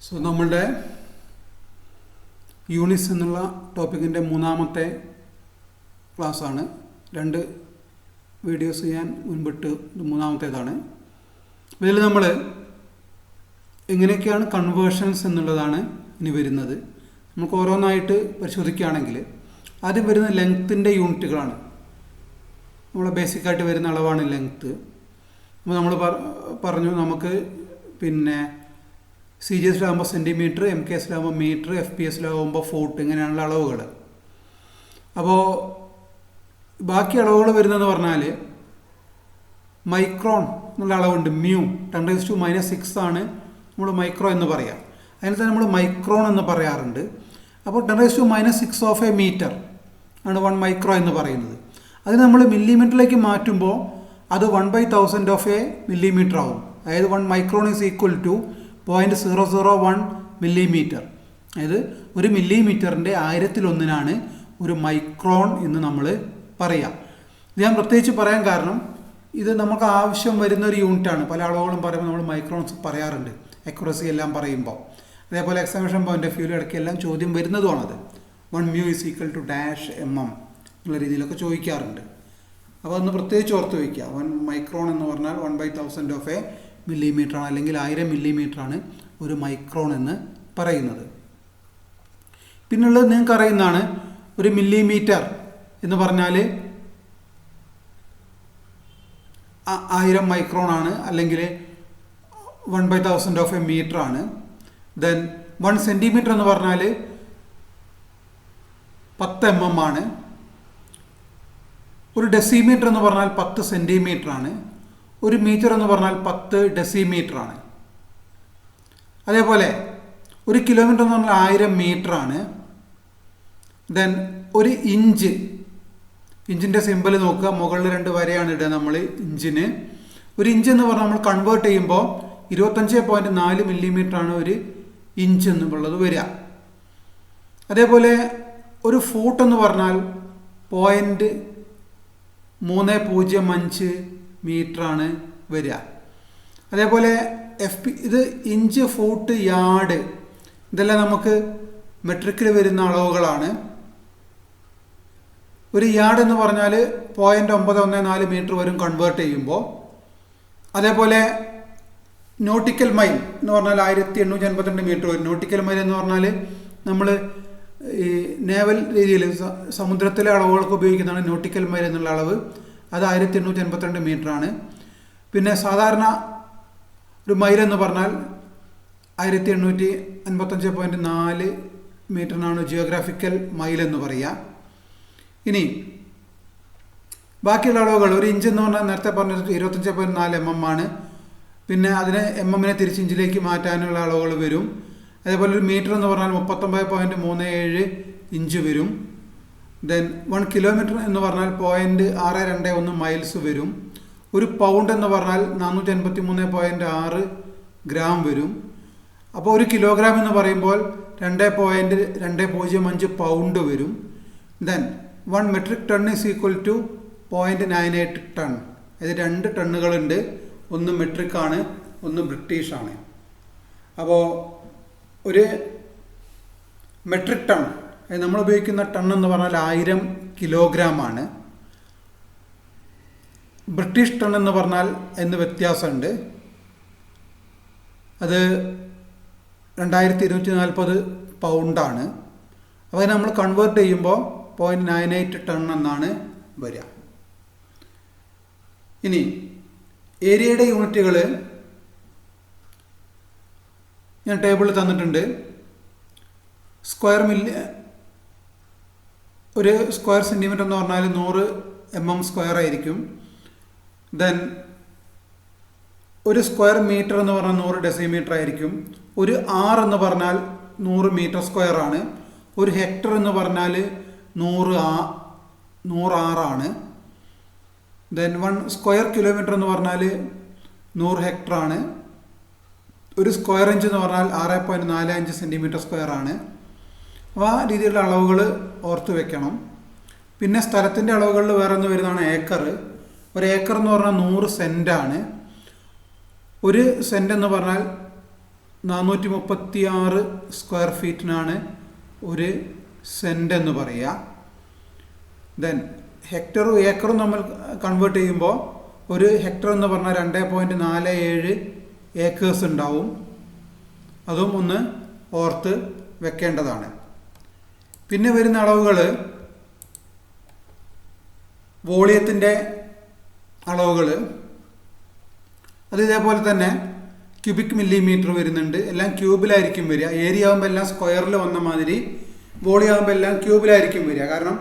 So നമ്മളുടെ units എന്നുള്ള ടോപ്പിക്കിൻ്റെ മൂന്നാമത്തെ ക്ലാസ്സാണ്. 2 വീഡിയോസ് ഞാൻ മുൻപിട്ട് ഇത് മൂന്നാമത്തേതാണ്. ഇതിൽ നമ്മൾ എങ്ങനെയൊക്കെയാണ് കൺവേർഷൻസ് എന്നുള്ളതാണ് ഇനി വരുന്നത്. നമുക്ക് ഓരോന്നായിട്ട് പരിശോധിക്കുകയാണെങ്കിൽ ആദ്യം വരുന്ന ലെങ്ത്തിൻ്റെ യൂണിറ്റുകളാണ്. നമ്മളെ ബേസിക്കായിട്ട് വരുന്ന അളവാണ് ലെങ്ത്ത്. അപ്പോൾ നമ്മൾ പറഞ്ഞു നമുക്ക് സി ജി എസിലാകുമ്പോൾ സെൻറ്റിമീറ്റർ, എം കെ എസിലാകുമ്പോൾ മീറ്റർ, എഫ് പി എസിലാകുമ്പോൾ ഫൂട്ട്, ഇങ്ങനെയാണുള്ള അളവുകൾ. അപ്പോൾ ബാക്കി അളവുകൾ വരുന്നതെന്ന് പറഞ്ഞാൽ മൈക്രോൺ എന്നുള്ള അളവുണ്ട്. മ്യൂ 10⁻⁻6 ആണ് നമ്മൾ മൈക്രോ എന്ന് പറയാം. അതിന് തന്നെ നമ്മൾ മൈക്രോൺ എന്ന് പറയാറുണ്ട്. അപ്പോൾ 10⁻⁻6 ഓഫ് എ മീറ്റർ ആണ് 1 മൈക്രോ എന്ന് പറയുന്നത്. അത് നമ്മൾ മില്ലിമീറ്ററിലേക്ക് മാറ്റുമ്പോൾ അത് 1/1000 ഓഫ് എ മില്ലിമീറ്റർ ആവും. അതായത് 1 micron is equal to 0.001 millimetre. അതായത് 1 മില്ലിമീറ്ററിൻ്റെ 1000-1 ഒരു മൈക്രോൺ എന്ന് നമ്മൾ പറയാം. ഇത് ഞാൻ പ്രത്യേകിച്ച് പറയാൻ കാരണം ഇത് നമുക്ക് ആവശ്യം വരുന്ന ഒരു യൂണിറ്റാണ്. പല അളവുകളും പറയുമ്പോൾ നമ്മൾ മൈക്രോൺസ് പറയാറുണ്ട്, അക്യുറസി എല്ലാം പറയുമ്പോൾ. അതേപോലെ എക്സാമിനേഷൻ പോയിന്റ് ഓഫ് വ്യൂവിൽ ഇടയ്ക്ക് എല്ലാം ചോദ്യം വരുന്നതുമാണത്. 1 μ ഈസ് ഈക്വൽ ടു -mm എന്നുള്ള രീതിയിലൊക്കെ ചോദിക്കാറുണ്ട്. അപ്പോൾ അതൊന്ന് പ്രത്യേകിച്ച് ഓർത്ത് വയ്ക്കുക. 1 മൈക്രോൺ എന്ന് പറഞ്ഞാൽ 1/1000 ഓഫ് എ മില്ലിമീറ്റർ ആണ്, അല്ലെങ്കിൽ 1000 മില്ലിമീറ്റർ ആണ് ഒരു മൈക്രോൺ എന്ന് പറയുന്നത്. പിന്നുള്ളത് നിങ്ങൾക്ക് അറിയുന്നതാണ്, ഒരു മില്ലിമീറ്റർ എന്ന് പറഞ്ഞാൽ 1000 മൈക്രോൺ ആണ്, അല്ലെങ്കിൽ 1/1000 ഓഫ് എ മീറ്റർ ആണ്. ദെൻ 1 സെൻറ്റിമീറ്റർ എന്ന് പറഞ്ഞാൽ 10 mm ആണ്. ഒരു ഡെസിമീറ്റർ എന്ന് പറഞ്ഞാൽ 10 സെൻറ്റിമീറ്റർ ആണ്. ഒരു മീറ്റർ എന്ന് പറഞ്ഞാൽ 10 ഡെസിമീറ്റർ ആണ്. അതേപോലെ 1 കിലോമീറ്റർ എന്ന് പറഞ്ഞാൽ 1000 മീറ്റർ ആണ്. ദെൻ ഒരു ഇഞ്ച്, ഇഞ്ചിൻ്റെ സിമ്പിൾ നോക്കുക, മുകളിൽ 2 വരെയാണ് ഇടുക നമ്മൾ ഇഞ്ചിന്. ഒരു ഇഞ്ച് എന്ന് പറഞ്ഞാൽ നമ്മൾ കൺവേർട്ട് ചെയ്യുമ്പോൾ 25.4 മില്ലിമീറ്റർ ആണ് ഒരു ഇഞ്ച് എന്നുള്ളത് വരിക. അതേപോലെ ഒരു ഫൂട്ട് എന്ന് പറഞ്ഞാൽ 0.305 മീറ്ററാണ് വരിക. അതേപോലെ ഇത് ഇഞ്ച്, ഫൂട്ട്, യാർഡ് ഇതെല്ലാം നമുക്ക് മെട്രിക്കിൽ വരുന്ന അളവുകളാണ്. ഒരു യാർഡ് എന്ന് പറഞ്ഞാൽ 0.914 മീറ്റർ വരും കൺവേർട്ട് ചെയ്യുമ്പോൾ. അതേപോലെ നോട്ടിക്കൽ മൈൽ എന്ന് പറഞ്ഞാൽ 1852 മീറ്റർ വരും. നോട്ടിക്കൽ മൈൽ എന്ന് പറഞ്ഞാൽ നമ്മൾ ഈ നേവൽ രീതിയിൽ സമുദ്രത്തിലെ അളവുകൾക്ക് ഉപയോഗിക്കുന്നതാണ് നോട്ടിക്കൽ മൈൽ എന്നുള്ള അളവ്. അത് 1852 മീറ്റർ ആണ്. പിന്നെ സാധാരണ ഒരു മൈൽ എന്ന് പറഞ്ഞാൽ 1855.4 മീറ്ററിനാണ് ജിയോഗ്രാഫിക്കൽ മൈൽ എന്ന് പറയുക. ഇനി ബാക്കിയുള്ള അളവുകൾ, ഒരു ഇഞ്ച് എന്ന് പറഞ്ഞാൽ നേരത്തെ പറഞ്ഞത് 25.4 mm ആണ്. പിന്നെ അതിനെ mm തിരിച്ച് ഇഞ്ചിലേക്ക് മാറ്റാനുള്ള അളവുകൾ വരും. അതേപോലെ ഒരു മീറ്റർ എന്ന് പറഞ്ഞാൽ 39.37 ഇഞ്ച് വരും. ദെൻ 1 കിലോമീറ്റർ എന്ന് പറഞ്ഞാൽ 0.621 മൈൽസ് വരും. ഒരു പൗണ്ട് എന്ന് പറഞ്ഞാൽ 483.6 ഗ്രാം വരും. അപ്പോൾ 1 കിലോഗ്രാം എന്ന് പറയുമ്പോൾ 2.205 പൗണ്ട് വരും. Then 1 metric ton is equal to 0.98 ton. അതായത് 2 ടണ്ണുകളുണ്ട്. ഒന്ന് മെട്രിക് ആണ്, ഒന്ന് ബ്രിട്ടീഷ് ആണ്. അപ്പോൾ ഒരു മെട്രിക് ടൺ, നമ്മൾ ഉപയോഗിക്കുന്ന ടൺ എന്ന് പറഞ്ഞാൽ 1000 കിലോഗ്രാം ആണ്. ബ്രിട്ടീഷ് ടൺ എന്ന് പറഞ്ഞാൽ എന്ന് വ്യത്യാസമുണ്ട്. അത് 2240 പൗണ്ടാണ്. അപ്പോൾ നമ്മൾ കൺവേർട്ട് ചെയ്യുമ്പോൾ 0.98 ടൺ എന്നാണ് വരിക. ഇനി ഏരിയയുടെ യൂണിറ്റുകൾ ഞാൻ ടേബിളിൽ തന്നിട്ടുണ്ട്. ഒരു സ്ക്വയർ സെൻറ്റിമീറ്റർ എന്ന് പറഞ്ഞാൽ 100 mm സ്ക്വയർ ആയിരിക്കും. ദെൻ ഒരു സ്ക്വയർ മീറ്റർ എന്ന് പറഞ്ഞാൽ 100 ഡെസിമീറ്റർ ആയിരിക്കും. ഒരു ആർ എന്ന് പറഞ്ഞാൽ 100 മീറ്റർ സ്ക്വയർ ആണ്. ഒരു ഹെക്ടർ എന്ന് പറഞ്ഞാൽ 100 ആറാണ്. ദെൻ 1 സ്ക്വയർ കിലോമീറ്റർ എന്ന് പറഞ്ഞാൽ 100 ഹെക്ടർ ആണ്. ഒരു സ്ക്വയർ ഇഞ്ച് എന്ന് പറഞ്ഞാൽ 6.45 സെൻറ്റിമീറ്റർ സ്ക്വയർ ആണ്. അപ്പോൾ ആ രീതിയിലുള്ള അളവുകൾ ഓർത്ത് വെക്കണം. പിന്നെ സ്ഥലത്തിൻ്റെ അളവുകളിൽ വേറെ ഒന്ന് വരുന്നതാണ് ഏക്കർ. ഒരു ഏക്കർ എന്ന് പറഞ്ഞാൽ 100 സെൻറ്റാണ്. ഒരു സെൻറ്റ് എന്ന് പറഞ്ഞാൽ 436 സ്ക്വയർ ഫീറ്റിനാണ് ഒരു സെൻറ്റ് എന്ന് പറയുക. ദെൻ ഹെക്ടറും ഏക്കറും നമ്മൾ കൺവേർട്ട് ചെയ്യുമ്പോൾ ഒരു ഹെക്ടർ എന്ന് പറഞ്ഞാൽ 2.47 ഏക്കേഴ്സ് ഉണ്ടാവും. അതും ഒന്ന് ഓർത്ത് വെക്കേണ്ടതാണ്. പിന്നെ വരുന്ന അളവുകൾ വോളിയത്തിൻ്റെ അളവുകൾ, അത് ഇതേപോലെ തന്നെ ക്യൂബിക് മില്ലിമീറ്റർ വരുന്നുണ്ട്. എല്ലാം ക്യൂബിലായിരിക്കും വരിക. ഏരിയ ആകുമ്പോൾ എല്ലാം സ്ക്വയറിൽ വന്ന മാതിരി വോളിയം ആകുമ്പോൾ എല്ലാം ക്യൂബിലായിരിക്കും വരിക. കാരണം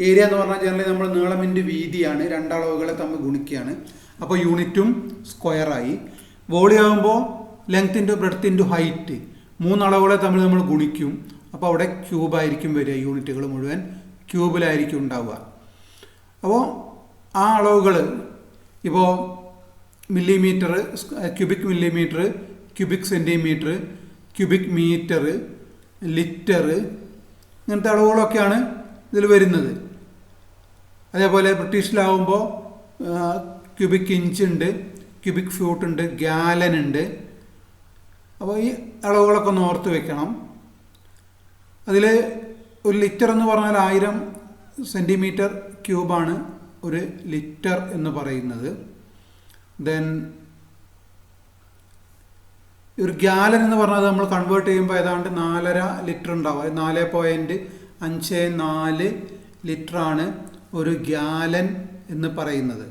ഏരിയ എന്ന് പറഞ്ഞാൽ ജനറലി നമ്മൾ നീളം ഇൻറ്റു വീതിയാണ്, രണ്ടളവുകളെ തമ്മിൽ ഗുണിക്കുകയാണ്. അപ്പോൾ യൂണിറ്റും സ്ക്വയറായി. വോളിയം ആകുമ്പോൾ length into breadth into height, 3 അളവുകളെ തമ്മിൽ നമ്മൾ ഗുണിക്കും. അപ്പോൾ അവിടെ ക്യൂബായിരിക്കും വരിക. യൂണിറ്റുകൾ മുഴുവൻ ക്യൂബിലായിരിക്കും ഉണ്ടാവുക. അപ്പോൾ ആ അളവുകൾ ഇപ്പോൾ millimetre, cubic millimetre, cubic centimetre, cubic metre, litre, ഇങ്ങനത്തെ അളവുകളൊക്കെയാണ് ഇതിൽ വരുന്നത്. അതേപോലെ ബ്രിട്ടീഷിലാവുമ്പോൾ ക്യൂബിക് ഇഞ്ച് ഉണ്ട്, ക്യൂബിക് ഫൂട്ട് ഉണ്ട്, ഗാലൻ ഉണ്ട്. അപ്പോൾ ഈ അളവുകളൊക്കെ ഒന്ന് ഓർത്ത് വെക്കണം. അതിൽ ഒരു ലിറ്റർ എന്ന് പറഞ്ഞാൽ 1000 സെൻറ്റിമീറ്റർ ക്യൂബാണ് ഒരു ലിറ്റർ എന്ന് പറയുന്നത്. ദെൻ ഒരു ഗ്യാലൻ എന്ന് പറഞ്ഞാൽ നമ്മൾ കൺവേർട്ട് ചെയ്യുമ്പോൾ ഏതാണ്ട് 4.5 ലിറ്റർ ഉണ്ടാവും. 4.54 ലിറ്ററാണ് ഒരു ഗ്യാലൻ എന്ന് പറയുന്നത്.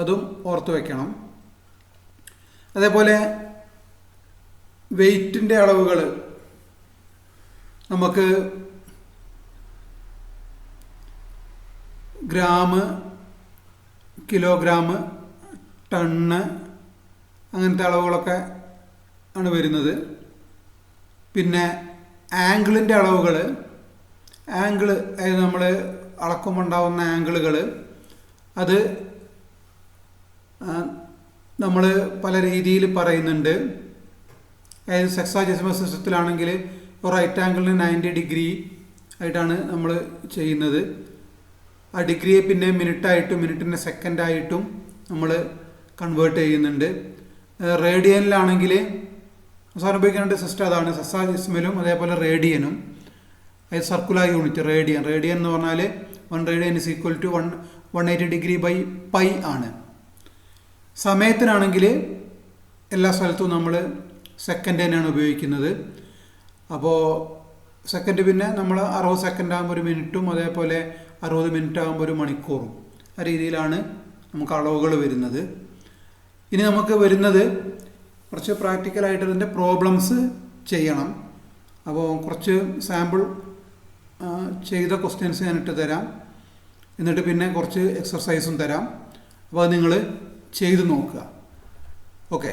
അതും ഓർത്ത് വയ്ക്കണം. അതേപോലെ വെയ്റ്റിൻ്റെ അളവുകൾ നമുക്ക് ഗ്രാം, കിലോഗ്രാം, ടണ്ണ്, അങ്ങനത്തെ അളവുകളൊക്കെ ആണ് വരുന്നത്. പിന്നെ ആംഗിളിൻ്റെ അളവുകൾ, ആംഗിൾ നമ്മൾ അളക്കുമ്പോൾ ഉണ്ടാകുന്ന ആംഗിളുകൾ, അത് നമ്മൾ പല രീതിയിൽ പറയുന്നുണ്ട്. അതായത് സെക്സാഡെസിമൽ സിസ്റ്റത്തിലാണെങ്കിൽ ഒരു റൈറ്റ് ആംഗിളിന് 90 ഡിഗ്രി ആയിട്ടാണ് നമ്മൾ ചെയ്യുന്നത്. ആ ഡിഗ്രിയെ പിന്നെ മിനിറ്റായിട്ടും മിനിറ്റിനെ സെക്കൻഡായിട്ടും നമ്മൾ കൺവേർട്ട് ചെയ്യുന്നുണ്ട്. റേഡിയനിലാണെങ്കിൽ അവസാനം ഉപയോഗിക്കേണ്ട സിസ്റ്റം അതാണ്. സെക്സാഡെസിമലും അതേപോലെ റേഡിയനും. അതായത് സർക്കുലർ യൂണിറ്റ് റേഡിയൻ. റേഡിയൻ എന്ന് പറഞ്ഞാൽ 1 radian is equal to 180 degree by pi ആണ്. സമയത്തിനാണെങ്കിൽ എല്ലാ സ്ഥലത്തും നമ്മൾ സെക്കൻഡ് തന്നെയാണ് ഉപയോഗിക്കുന്നത്. അപ്പോൾ സെക്കൻഡ് പിന്നെ നമ്മൾ 60 സെക്കൻഡ് ആകുമ്പോൾ 1 മിനിറ്റും അതേപോലെ 60 മിനിറ്റ് ആകുമ്പോൾ 1 മണിക്കൂറും. ആ രീതിയിലാണ് നമുക്ക് അളവുകൾ വരുന്നത്. ഇനി നമുക്ക് വരുന്നത് കുറച്ച് പ്രാക്ടിക്കലായിട്ട് ഇതിൻ്റെ പ്രോബ്ലംസ് ചെയ്യണം. അപ്പോൾ കുറച്ച് സാമ്പിൾ ചെയ്ത ക്വസ്റ്റ്യൻസ് ഞാനിട്ട് തരാം. എന്നിട്ട് പിന്നെ കുറച്ച് എക്സർസൈസും തരാം. അപ്പോൾ അത് നിങ്ങൾ ചെയ്ത് നോക്കുക. ഓക്കെ.